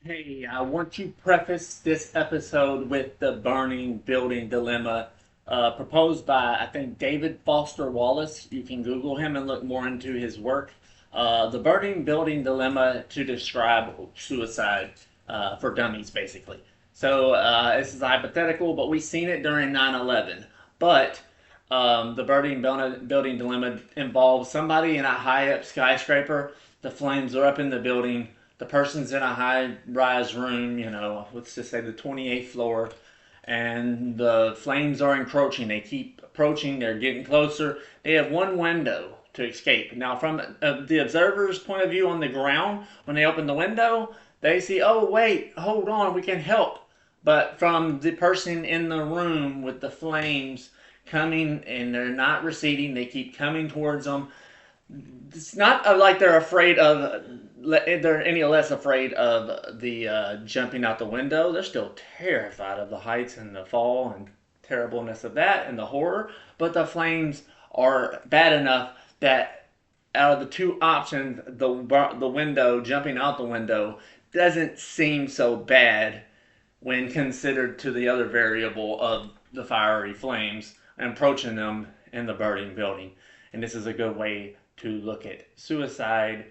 Hey, I want to preface this episode with the burning building dilemma proposed by, I think, David Foster Wallace. You can Google him and look more into his work. The burning building dilemma to describe suicide for dummies, basically. So this is hypothetical, but we've seen it during 9/11. But the building dilemma involves somebody in a high up skyscraper. The flames are up in the building. The person's in a high rise room, let's just say the 28th floor, and the flames are encroaching. They keep approaching, they're getting closer. They have one window to escape. Now, from the observer's point of view on the ground, when they open the window, they see, oh, wait, hold on, we can help. But from the person in the room with the flames coming and they're not receding, they keep coming towards them. It's not like they're afraid of, they're any less afraid of the jumping out the window. They're still terrified of the heights and the fall and terribleness of that and the horror. But the flames are bad enough that out of the two options, the window, jumping out the window, doesn't seem so bad when considered to the other variable of the fiery flames and approaching them in the burning building. And this is a good way to look at suicide.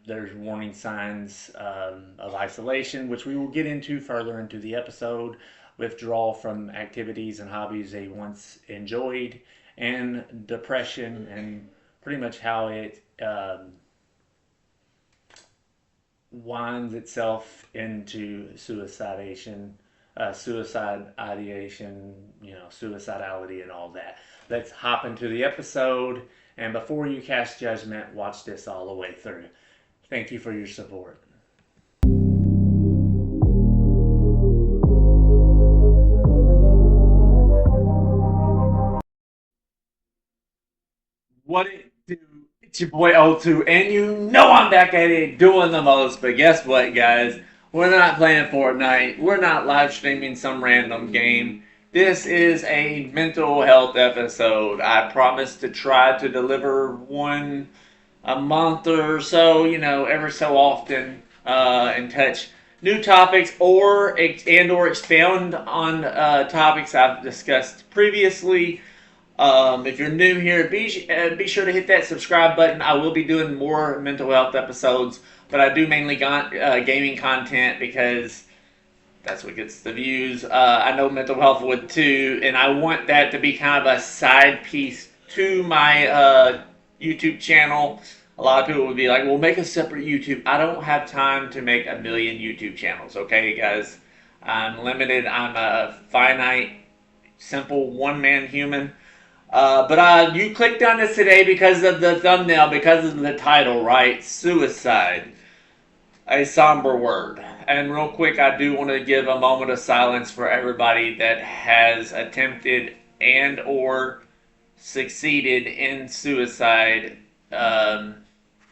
There's warning signs of isolation, which we will get into further into the episode, withdrawal from activities and hobbies they once enjoyed, and depression, and pretty much how it winds itself into suicidation, suicide ideation, suicidality, and all that. Let's hop into the episode. And before you cast judgment, watch this all the way through. Thank you for your support. What it do? It's your boy O2, and you know I'm back at it doing the most. But guess what, guys? We're not playing Fortnite. We're not live streaming some random game. This is a mental health episode. I promise to try to deliver one a month or so, ever so often, and touch new topics or expound on topics I've discussed previously. If you're new here, be sure to hit that subscribe button. I will be doing more mental health episodes, but I do mainly gaming content because that's what gets the views. I know mental health would too, and I want that to be kind of a side piece to my YouTube channel. A lot of people would be like, well, make a separate YouTube. I don't have time to make a million YouTube channels, okay, guys? I'm limited. I'm a finite, simple one-man human. But you clicked on this today because of the thumbnail, because of the title, right? Suicide. A somber word. And real quick, I do want to give a moment of silence for everybody that has attempted and or succeeded in suicide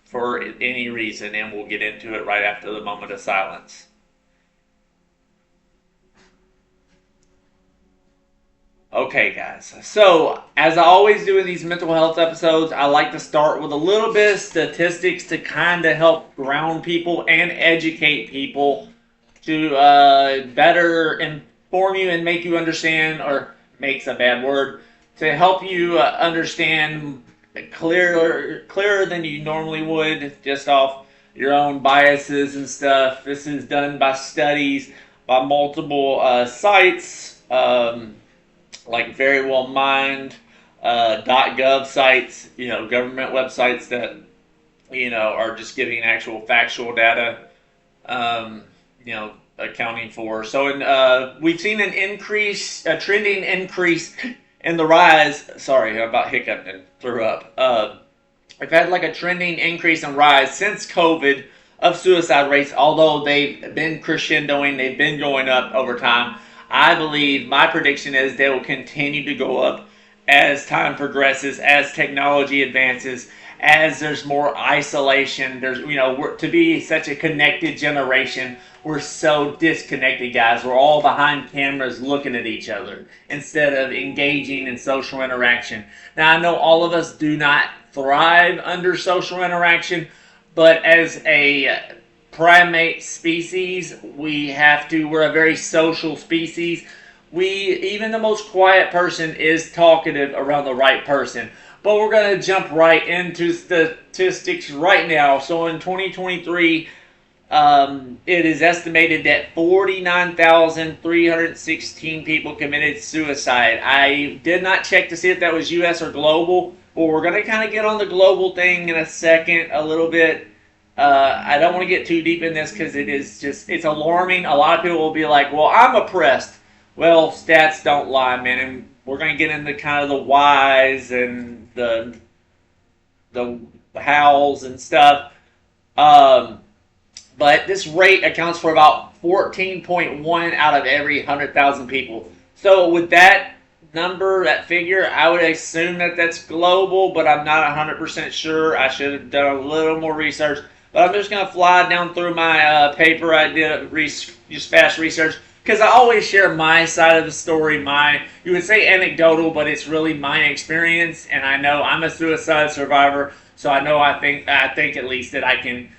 for any reason, and we'll get into it right after the moment of silence. Okay, guys. So, as I always do in these mental health episodes, I like to start with a little bit of statistics to kind of help ground people and educate people to better inform you and make you understand, or makes a bad word, to help you understand clearer than you normally would just off your own biases and stuff. This is done by studies by multiple sites. Like Very Well Mind, .gov sites, government websites that, are just giving actual factual data, accounting for. So we've seen a trending increase in the rise. Sorry, I about hiccuped and threw up. We've had like a trending increase in rise since COVID of suicide rates, although they've been crescendoing, they've been going up over time. I believe my prediction is they will continue to go up as time progresses, as technology advances, as there's more isolation. To be such a connected generation, we're so disconnected, guys. We're all behind cameras looking at each other instead of engaging in social interaction. Now, I know all of us do not thrive under social interaction, but as a primate species. We're a very social species. Even the most quiet person is talkative around the right person. But we're going to jump right into statistics right now. So in 2023, it is estimated that 49,316 people committed suicide. I did not check to see if that was U.S. or global, but we're going to kind of get on the global thing in a second a little bit. I don't want to get too deep in this because it's alarming. A lot of people will be like, well, I'm oppressed. Well, stats don't lie, man. And we're going to get into kind of the whys and the hows and stuff. But this rate accounts for about 14.1 out of every 100,000 people. So with that number, that figure, I would assume that that's global, but I'm not 100% sure. I should have done a little more research. But I'm just going to fly down through my paper I did, just fast research, because I always share my side of the story. You would say anecdotal, but it's really my experience, and I know I'm a suicide survivor, so I think at least that I can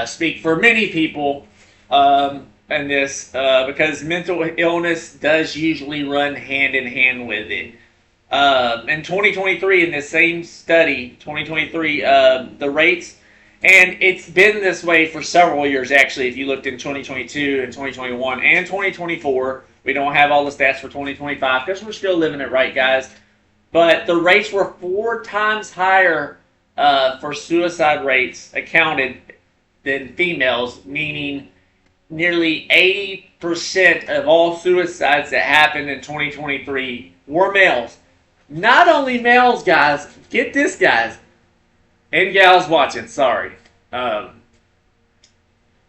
speak for many people in this, because mental illness does usually run hand in hand with it. In 2023, in the same study, 2023, the rates, and it's been this way for several years, actually. If you looked in 2022 and 2021 and 2024, we don't have all the stats for 2025 because we're still living it right, guys. But the rates were 4 times higher for suicide rates accounted than females, meaning nearly 80% of all suicides that happened in 2023 were males. Not only males, guys. Get this, guys. And gals watching, sorry.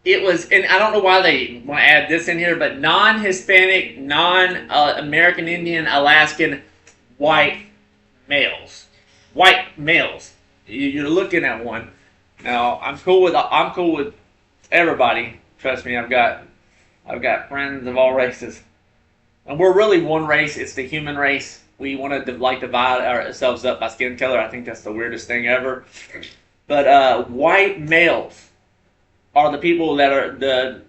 It was, and I don't know why they want to add this in here, but non-Hispanic, non-American Indian, Alaskan, white males. White males. You're looking at one. Now, I'm cool with everybody. Trust me, I've got friends of all races. And we're really one race. It's the human race. We want to divide ourselves up by skin color. I think that's the weirdest thing ever. But white males are the people that are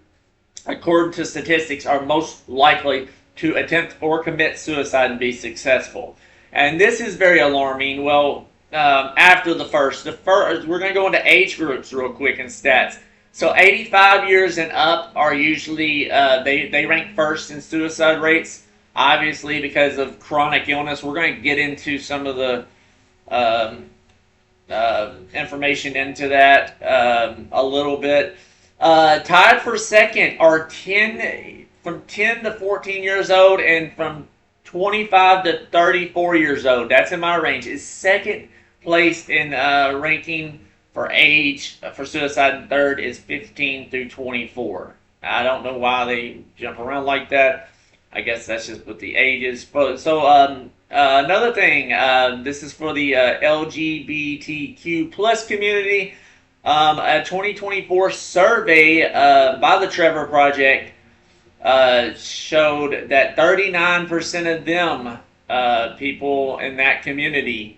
according to statistics, are most likely to attempt or commit suicide and be successful. And this is very alarming. Well, after the first, we're going to go into age groups real quick and stats. So 85 years and up are usually, they rank first in suicide rates. Obviously, because of chronic illness, we're going to get into some of the information into that a little bit. Tied for second are from 10 to 14 years old, and from 25 to 34 years old. That's in my range. Is second place in ranking for age for suicide, and third is 15 through 24. I don't know why they jump around like that. I guess that's just with the ages. So another thing, this is for the LGBTQ plus community. A 2024 survey by the Trevor Project showed that 39% of them, people in that community,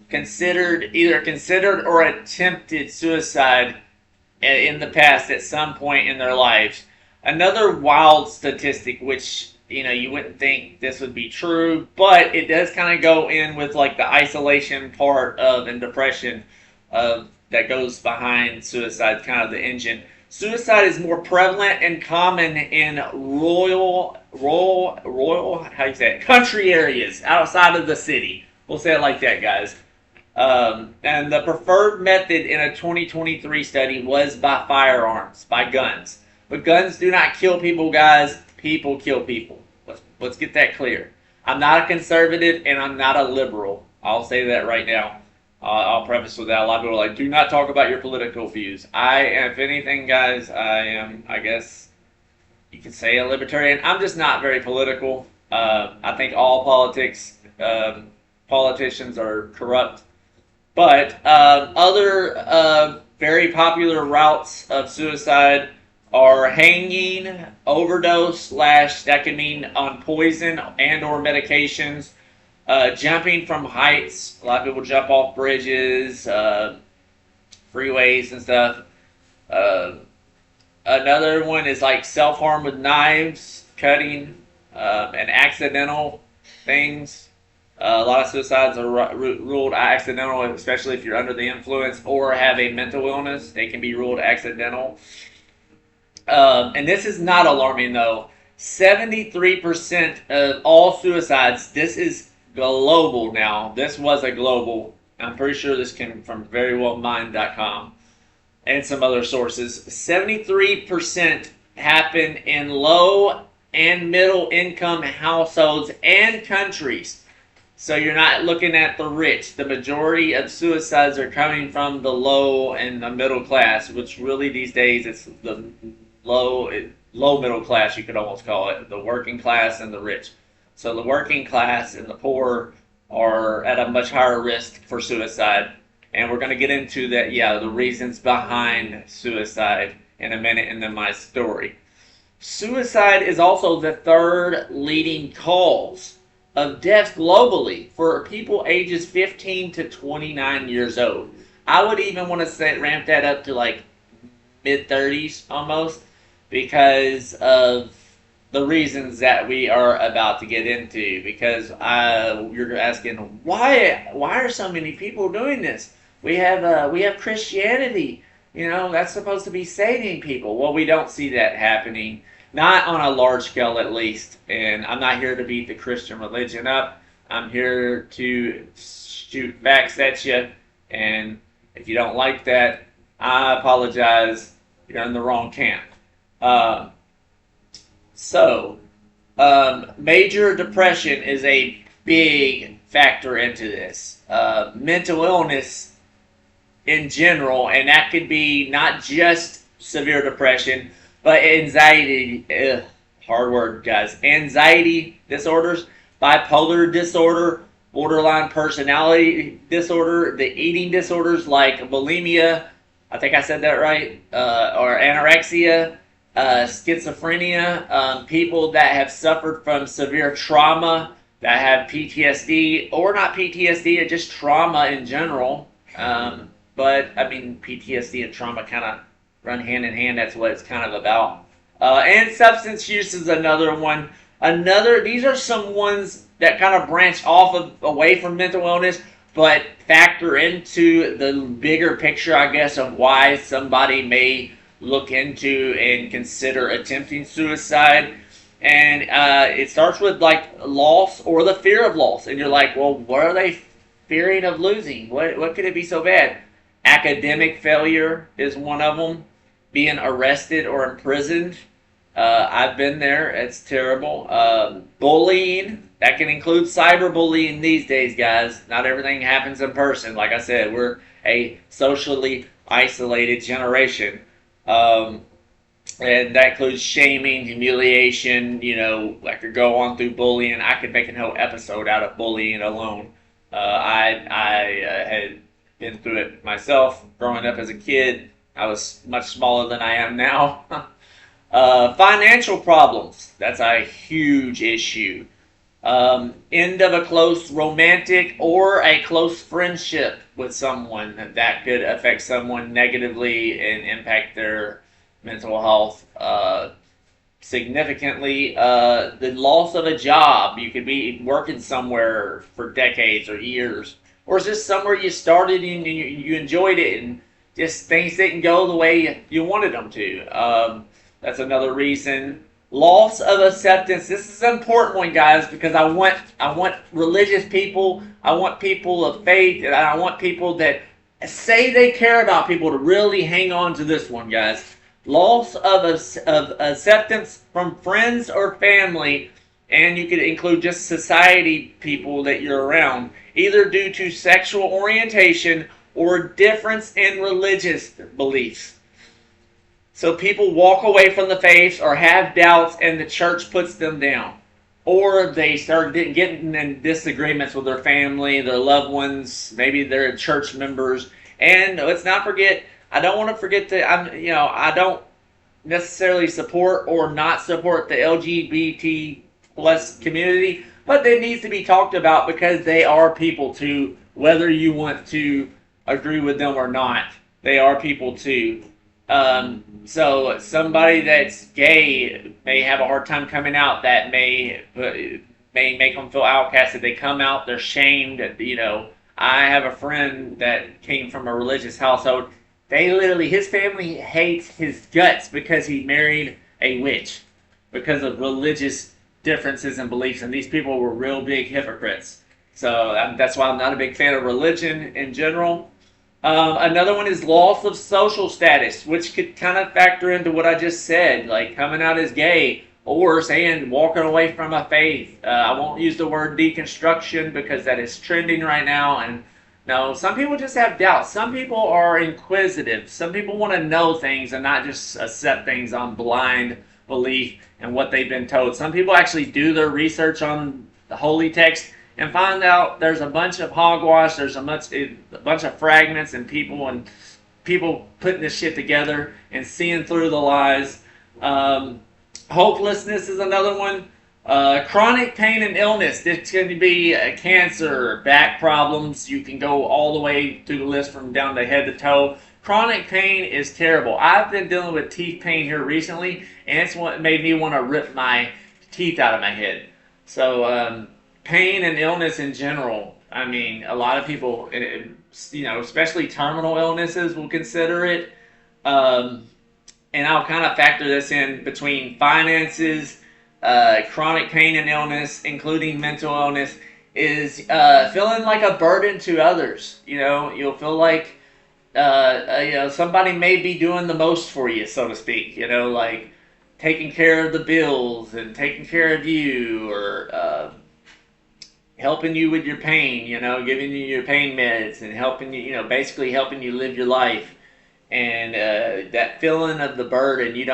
considered or attempted suicide in the past at some point in their lives. Another wild statistic, which you wouldn't think this would be true, but it does kind of go in with like the isolation part of and depression that goes behind suicide, kind of the engine. Suicide is more prevalent and common in rural, how you say it, country areas outside of the city. We'll say it like that, guys. And the preferred method in a 2023 study was by firearms, by guns. But guns do not kill people, guys. People kill people. Let's get that clear. I'm not a conservative and I'm not a liberal. I'll say that right now. I'll preface with that. A lot of people are like, do not talk about your political views. If anything, guys, I am, I guess you could say, a libertarian. I'm just not very political. I think all politicians are corrupt. But other very popular routes of suicide are hanging, overdose / that can mean on poison and or medications, jumping from heights. A lot of people jump off bridges, freeways and stuff. Uh, Another one is like self-harm with knives, cutting, and accidental things. A lot of suicides are ruled accidental, especially if you're under the influence or have a mental illness. They can be ruled accidental. And this is not alarming though. 73% of all suicides, this is global now. This was a global. I'm pretty sure this came from verywellmind.com and some other sources. 73% happen in low and middle income households and countries. So you're not looking at the rich. The majority of suicides are coming from the low and the middle class, which really these days it's the low middle class, you could almost call it, the working class and the rich. So the working class and the poor are at a much higher risk for suicide. And we're going to get into that, the reasons behind suicide in a minute and then my story. Suicide is also the third leading cause of deaths globally for people ages 15 to 29 years old. I would even want to say ramp that up to like mid-30s almost, because of the reasons that we are about to get into. Because you're asking, why are so many people doing this? We have Christianity, that's supposed to be saving people. Well, we don't see that happening, not on a large scale at least. And I'm not here to beat the Christian religion up. I'm here to shoot facts at you. And if you don't like that, I apologize. You're in the wrong camp. Major depression is a big factor into this. Mental illness in general, and that could be not just severe depression, but anxiety. Hard word, guys. Anxiety disorders, bipolar disorder, borderline personality disorder, the eating disorders like bulimia, I think I said that right, or anorexia, schizophrenia, people that have suffered from severe trauma, that have PTSD, or not PTSD, or just trauma in general. But, I mean, PTSD and trauma kind of run hand in hand. That's what it's kind of about. And substance use is another one. These are some ones that kind of branch away from mental illness, but factor into the bigger picture, I guess, of why somebody may look into and consider attempting suicide. And it starts with like loss or the fear of loss. And you're like, well, what are they fearing of losing? What could it be so bad? Academic failure is one of them. Being arrested or imprisoned. I've been there. It's terrible. Bullying. That can include cyberbullying these days, guys. Not everything happens in person. Like I said, we're a socially isolated generation. And that includes shaming, humiliation. I could go on through bullying. I could make a whole episode out of bullying alone. I had been through it myself growing up as a kid. I was much smaller than I am now. Financial problems. That's a huge issue. End of a close romantic or a close friendship with someone that could affect someone negatively and impact their mental health significantly. The loss of a job. You could be working somewhere for decades or years, or it's just somewhere you started and you enjoyed it, and just things didn't go the way you wanted them to. That's another reason. Loss of acceptance. This is an important one, guys, because I want religious people, I want people of faith, and I want people that say they care about people to really hang on to this one, guys. Loss of acceptance from friends or family, and you could include just society people that you're around, either due to sexual orientation or difference in religious beliefs. So people walk away from the faith or have doubts, and the church puts them down. Or they start getting in disagreements with their family, their loved ones, maybe their church members. And let's not forget, I don't want to forget that I don't necessarily support or not support the LGBT plus community, but it needs to be talked about because they are people too, whether you want to agree with them or not. They are people too. So somebody that's gay may have a hard time coming out. That may make them feel outcasted. They come out, they're shamed. I have a friend that came from a religious household. His family hates his guts because he married a witch because of religious differences and beliefs. And these people were real big hypocrites. So that's why I'm not a big fan of religion in general. Another one is loss of social status, which could kind of factor into what I just said, like coming out as gay or saying walking away from a faith. I won't use the word deconstruction because that is trending right now. And no, some people just have doubts. Some people are inquisitive. Some people want to know things and not just accept things on blind belief and what they've been told. Some people actually do their research on the holy text and find out there's a bunch of hogwash, there's a bunch of fragments and people putting this shit together and seeing through the lies. Hopelessness is another one. Chronic pain and illness. This can be cancer, back problems. You can go all the way through the list from down to head to toe. Chronic pain is terrible. I've been dealing with teeth pain here recently, and it's what made me want to rip my teeth out of my head. So, pain and illness in general. I mean, a lot of people, especially terminal illnesses, will consider it. And I'll kind of factor this in between finances, chronic pain and illness, including mental illness, is feeling like a burden to others. You'll feel like somebody may be doing the most for you, so to speak. Like taking care of the bills and taking care of you, or helping you with your pain, giving you your pain meds and helping you, basically helping you live your life. And that feeling of the burden, you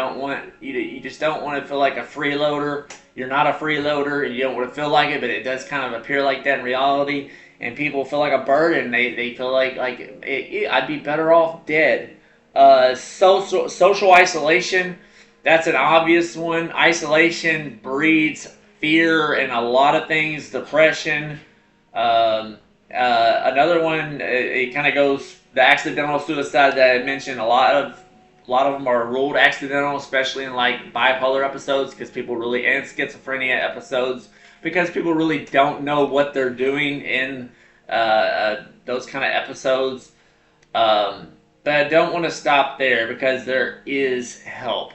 just don't want to feel like a freeloader. You're not a freeloader, and you don't want to feel like it, but it does kind of appear like that in reality. And people feel like a burden. They feel like I'd be better off dead. Social isolation, that's an obvious one. Isolation breeds fear and a lot of things, depression. Another one, it kind of goes the accidental suicide that I mentioned. A lot of them are ruled accidental, especially in like bipolar episodes, and schizophrenia episodes, because people really don't know what they're doing in those kind of episodes. But I don't want to stop there because there is help.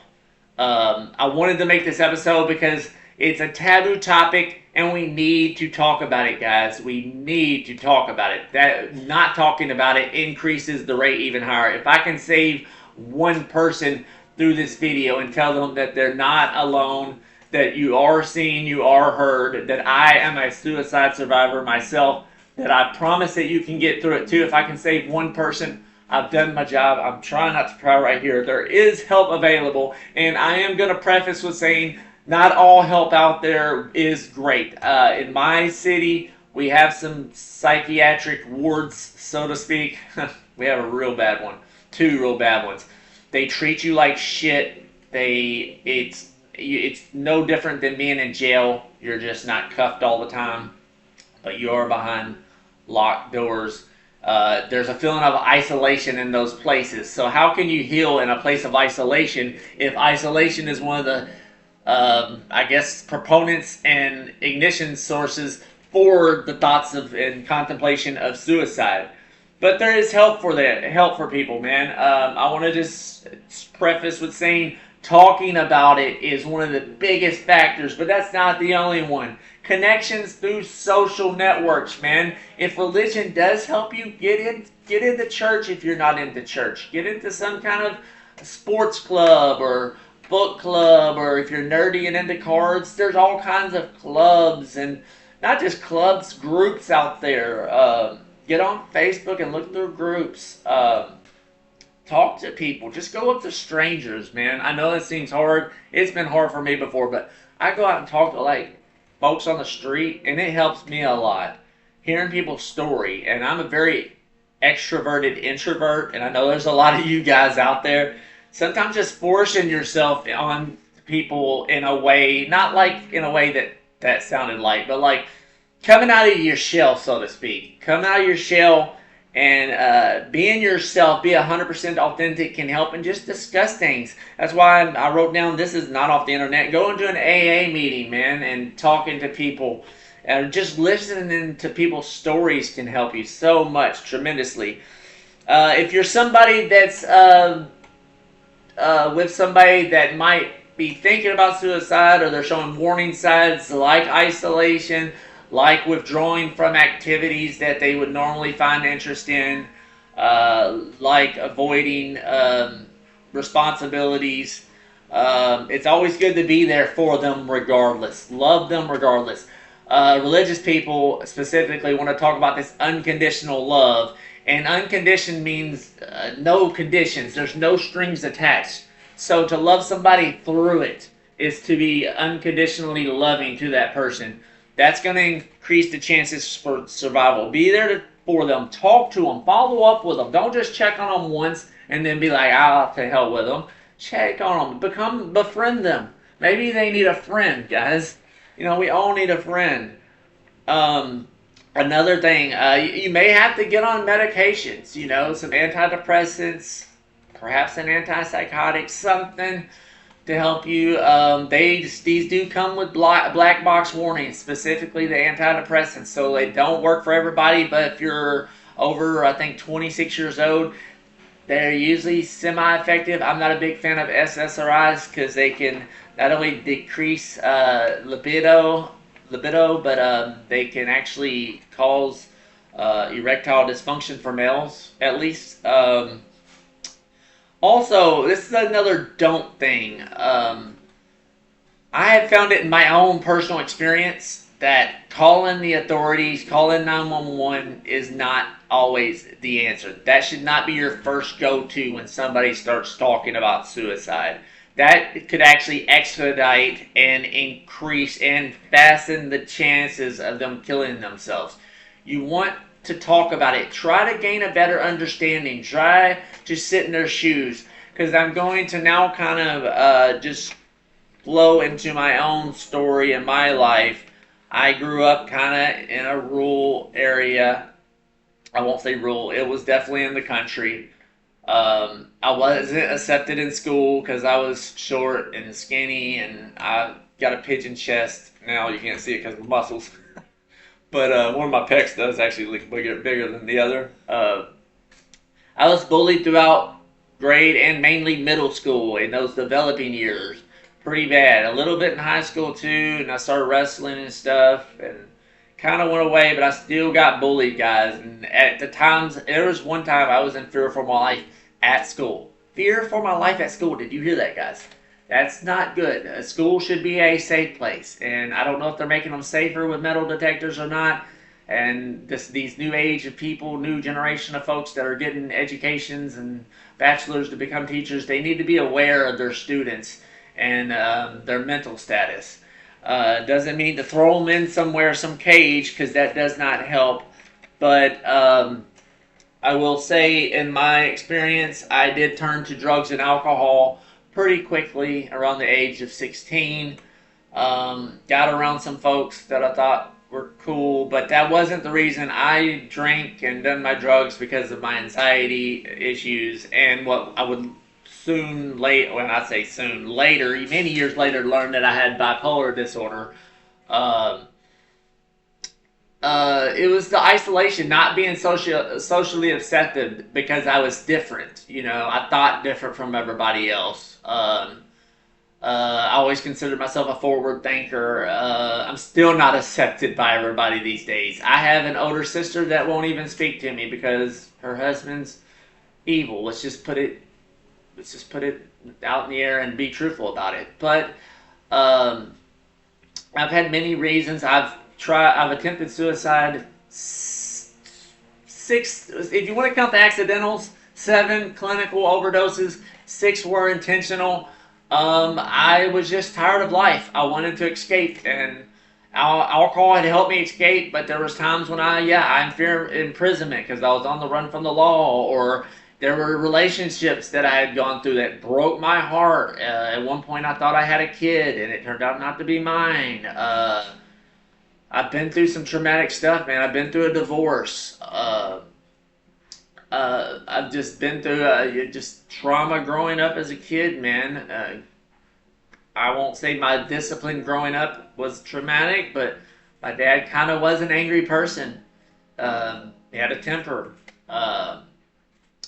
I wanted to make this episode because it's a taboo topic, and we need to talk about it, guys. We need to talk about it. That not talking about it increases the rate even higher. If I can save one person through this video and tell them that they're not alone, that you are seen, you are heard, that I am a suicide survivor myself, that I promise that you can get through it too. If I can save one person, I've done my job. I'm trying not to cry right here. There is help available, and I am going to preface with saying not all help out there is great. In my city, we have some psychiatric wards, so to speak. We have a real bad one. 2 real bad ones. They treat you like shit. It's no different than being in jail. You're just not cuffed all the time, but you are behind locked doors. There's a feeling of isolation in those places. So how can you heal in a place of isolation if isolation is one of the proponents and ignition sources for the thoughts of and contemplation of suicide? But there is help for people, man. I want to just preface with saying talking about it is one of the biggest factors, but that's not the only one. Connections through social networks, man. If religion does help you, get into church if you're not into church. Get into some kind of sports club or book club, or if you're nerdy and into cards, there's all kinds of clubs, and not just clubs, groups out there. Get on Facebook and look through groups. Talk to people. Just go up to strangers, man. I know that seems hard. It's been hard for me before, but I go out and talk to like folks on the street, and it helps me a lot. Hearing people's story, and I'm a very extroverted introvert, and I know there's a lot of you guys out there. Sometimes just forcing yourself on people in a way, not like in a way that sounded like, but like coming out of your shell, so to speak. Coming out of your shell And being yourself, be 100% authentic can help, and just discuss things. That's why I wrote down, this is not off the internet. Go into an AA meeting, man, and talking to people. Just listening to people's stories can help you so much, tremendously. If you're somebody that's with somebody that might be thinking about suicide, or they're showing warning signs like isolation, like withdrawing from activities that they would normally find interest in, like avoiding responsibilities. It's always good to be there for them regardless. Love them regardless. Religious people specifically want to talk about this unconditional love. And unconditioned means no conditions. There's no strings attached. So to love somebody through it is to be unconditionally loving to that person. That's going to increase the chances for survival. Be there for them. Talk to them. Follow up with them. Don't just check on them once and then be like, "Ah, to hell with them." Check on them. Befriend them. Maybe they need a friend, guys. We all need a friend. Another thing, you may have to get on medications, some antidepressants, perhaps an antipsychotic, something to help you. These do come with black box warnings, specifically the antidepressants, so they don't work for everybody, but if you're over, I think, 26 years old, they're usually semi-effective. I'm not a big fan of SSRIs because they can not only decrease libido, but they can actually cause erectile dysfunction for males, at least. Also, this is another don't thing. I have found it in my own personal experience that calling the authorities, calling 911 is not always the answer. That should not be your first go-to when somebody starts talking about suicide. That could actually expedite and increase and fasten the chances of them killing themselves. You want to talk about it. Try to gain a better understanding. Try to sit in their shoes. Because I'm going to now kind of just flow into my own story in my life. I grew up kind of in a rural area. I won't say rural. It was definitely in the country. I wasn't accepted in school because I was short and skinny, and I got a pigeon chest. Now you can't see it because of my muscles. But one of my pecs does actually look bigger than the other. I was bullied throughout grade and mainly middle school in those developing years. Pretty bad. A little bit in high school too, and I started wrestling and stuff, and kind of went away, but I still got bullied, guys. And at the times, there was one time I was in fear for my life at school. Fear for my life at school. Did you hear that, guys? That's not good. A school should be a safe place, and I don't know if they're making them safer with metal detectors or not. And these new age of people, new generation of folks that are getting educations and bachelors to become teachers, they need to be aware of their students and their mental status. Doesn't mean to throw them in somewhere, some cage, because that does not help. But I will say, in my experience, I did turn to drugs and alcohol pretty quickly around the age of 16. Got around some folks that I thought were cool, but that wasn't the reason. I drank and done my drugs because of my anxiety issues, and what I would later, many years later, learn that I had bipolar disorder. It was the isolation, not being socially accepted because I was different. I thought different from everybody else. I always considered myself a forward thinker. I'm still not accepted by everybody these days. I have an older sister that won't even speak to me because her husband's evil. Let's just put it out in the air and be truthful about it. But I've had many reasons. I've attempted suicide six. If you want to count the accidentals, 7 clinical overdoses, 6 were intentional. I was just tired of life. I wanted to escape, and alcohol had helped me escape. But there was times when I feared imprisonment because I was on the run from the law, or there were relationships that I had gone through that broke my heart. At one point, I thought I had a kid, and it turned out not to be mine. I've been through some traumatic stuff, man. I've been through a divorce. I've just been through just trauma growing up as a kid, man. I won't say my discipline growing up was traumatic, but my dad kind of was an angry person. He had a temper. Uh,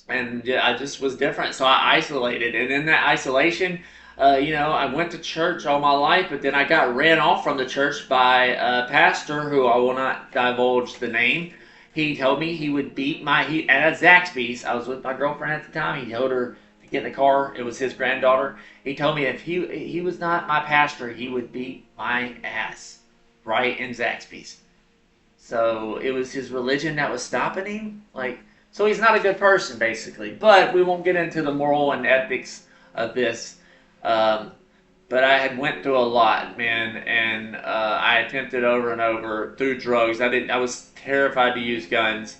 and yeah, I just was different. So I isolated, and in that isolation, I went to church all my life, but then I got ran off from the church by a pastor who I will not divulge the name. He told me he would beat at Zaxby's. I was with my girlfriend at the time. He told her to get in the car. It was his granddaughter. He told me if he was not my pastor, he would beat my ass right in Zaxby's. So it was his religion that was stopping him. So he's not a good person, basically. But we won't get into the moral and ethics of this. Um, but I had went through a lot, man, and I attempted over and over through drugs. I was terrified to use guns,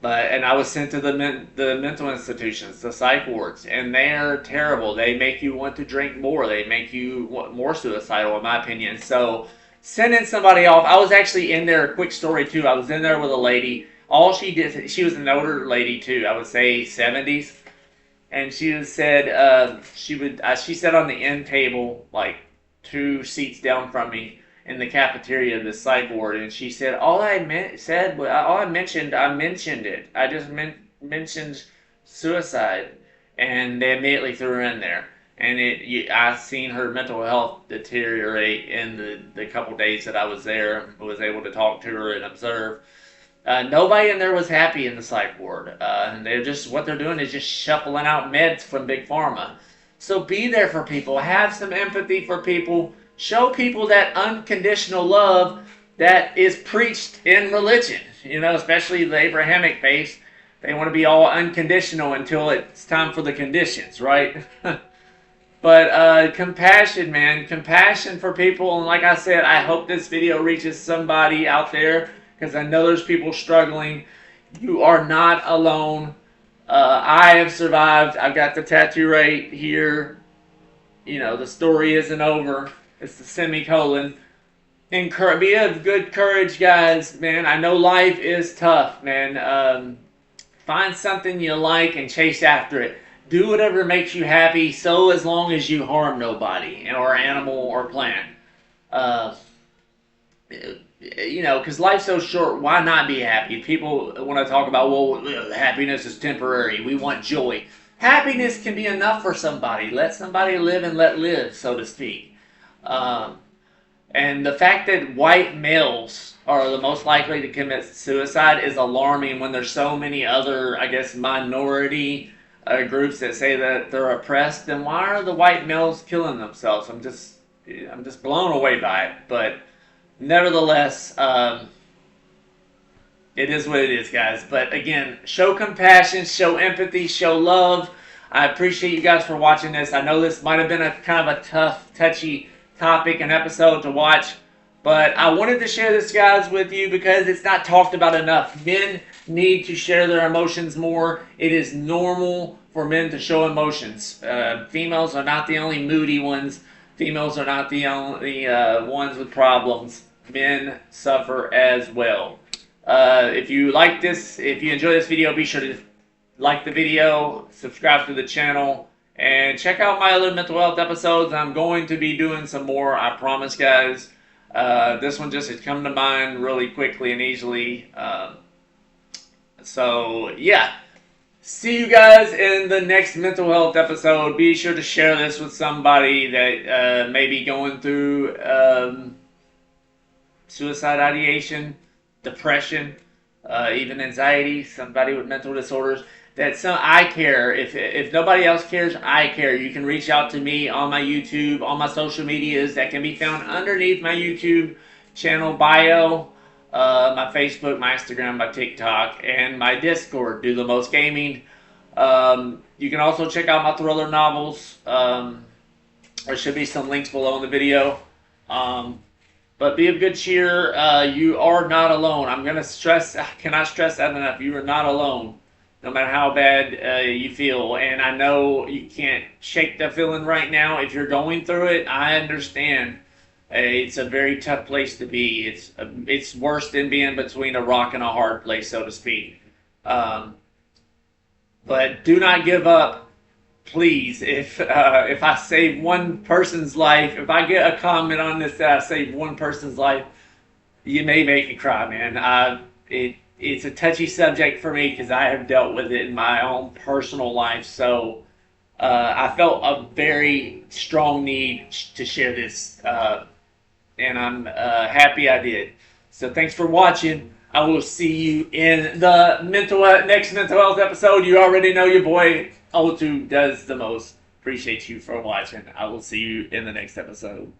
and I was sent to the mental institutions, the psych wards, and they're terrible. They make you want to drink more. They make you more suicidal, in my opinion. So sending somebody off. I was actually in there. A quick story too. I was in there with a lady. All she did, she was an older lady too. I would say 70s, and she sat on the end table like 2 seats down from me in the cafeteria of the psych ward, and she said all I mentioned, I mentioned it. I just mentioned suicide, and they immediately threw her in there. And I seen her mental health deteriorate in the couple days that I was there. I was able to talk to her and observe. Nobody in there was happy in the psych ward, and what they're doing is just shuffling out meds from big pharma. So be there for people, have some empathy for people, show people that unconditional love that is preached in religion. Especially the Abrahamic faith, they want to be all unconditional until it's time for the conditions, right? But compassion, man, compassion for people. And like I said, I hope this video reaches somebody out there because I know there's people struggling. You are not alone. I have survived. I've got the tattoo right here. The story isn't over. It's the semicolon. Be of good courage, guys, man. I know life is tough, man. Find something you like and chase after it. Do whatever makes you happy, so as long as you harm nobody, or animal or plant. Because life's so short, why not be happy? People want to talk about, well, happiness is temporary. We want joy. Happiness can be enough for somebody. Let somebody live and let live, so to speak. And the fact that white males are the most likely to commit suicide is alarming when there's so many other, I guess, minority groups that say that they're oppressed. Then why are the white males killing themselves? I'm just blown away by it. But nevertheless, it is what it is, guys. But again, show compassion, show empathy, show love. I appreciate you guys for watching this. I know this might have been a kind of a tough, touchy topic and episode to watch, but I wanted to share this, guys, with you because it's not talked about enough. Men need to share their emotions more. It is normal for men to show emotions. Females are not the only moody ones. Females are not the only ones with problems. Men suffer as well. If you like this, if you enjoy this video, be sure to like the video, subscribe to the channel, and check out my other mental health episodes. I'm going to be doing some more, I promise, guys. This one just has come to mind really quickly and easily. So, yeah. See you guys in the next mental health episode. Be sure to share this with somebody that may be going through suicide ideation, depression, even anxiety, somebody with mental disorders. I care. If nobody else cares, I care. You can reach out to me on my YouTube, on my social medias that can be found underneath my YouTube channel bio, my Facebook, my Instagram, my TikTok, and my Discord, Do the Most Gaming. You can also check out my thriller novels. There should be some links below in the video. But be of good cheer. You are not alone. I cannot stress that enough. You are not alone, no matter how bad you feel. And I know you can't shake the feeling right now. If you're going through it, I understand. It's a very tough place to be. It's worse than being between a rock and a hard place, so to speak. But do not give up, please. If I save one person's life, if I get a comment on this that I saved one person's life, you may make me cry, man. It's a touchy subject for me because I have dealt with it in my own personal life. So I felt a very strong need to share this, and I'm happy I did. So thanks for watching. I will see you in the next mental health episode. You already know your boy O2 does the most. Appreciate you for watching. I will see you in the next episode.